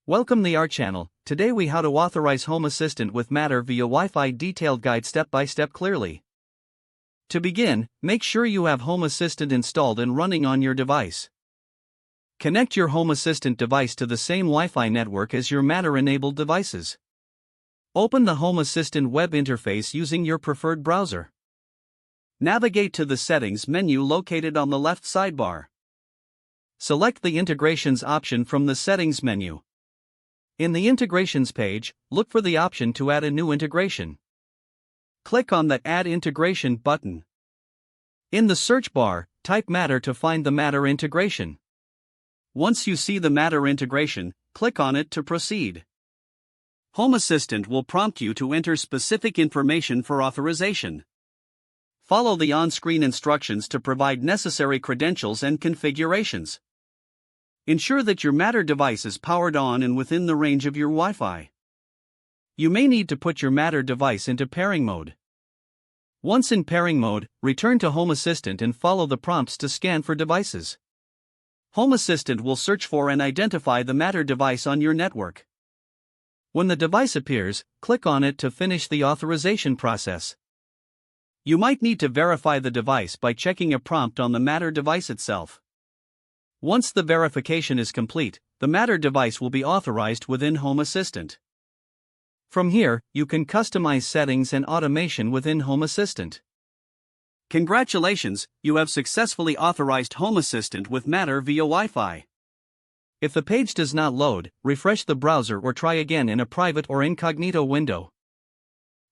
Welcome to our channel. Today we how to authorize Home Assistant with Matter via Wi-Fi detailed guide step by step clearly. To begin, make sure you have Home Assistant installed and running on your device. Connect your Home Assistant device to the same Wi-Fi network as your Matter enabled devices. Open the Home Assistant web interface using your preferred browser. Navigate to the Settings menu located on the left sidebar. Select the Integrations option from the Settings menu. In the Integrations page, look for the option to add a new integration. Click on the Add Integration button. In the search bar, type Matter to find the Matter integration. Once you see the Matter integration, click on it to proceed. Home Assistant will prompt you to enter specific information for authorization. Follow the on-screen instructions to provide necessary credentials and configurations. Ensure that your Matter device is powered on and within the range of your Wi-Fi. You may need to put your Matter device into pairing mode. Once in pairing mode, return to Home Assistant and follow the prompts to scan for devices. Home Assistant will search for and identify the Matter device on your network. When the device appears, click on it to finish the authorization process. You might need to verify the device by checking a prompt on the Matter device itself. Once the verification is complete, the Matter device will be authorized within Home Assistant. From here, you can customize settings and automation within Home Assistant. Congratulations, you have successfully authorized Home Assistant with Matter via Wi-Fi. If the page does not load, refresh the browser or try again in a private or incognito window.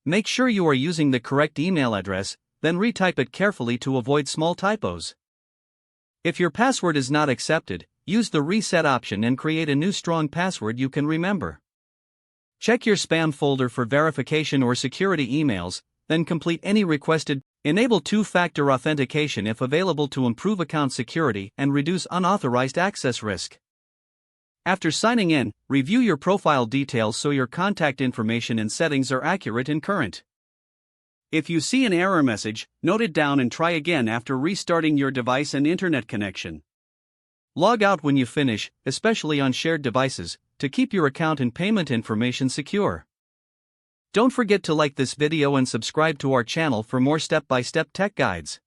Make sure you are using the correct email address, then retype it carefully to avoid small typos. If your password is not accepted, use the reset option and create a new strong password you can remember. Check your spam folder for verification or security emails, then complete any requested. Enable two-factor authentication if available to improve account security and reduce unauthorized access risk. After signing in, review your profile details so your contact information and settings are accurate and current. If you see an error message, note it down and try again after restarting your device and internet connection. Log out when you finish, especially on shared devices, to keep your account and payment information secure. Don't forget to like this video and subscribe to our channel for more step-by-step tech guides.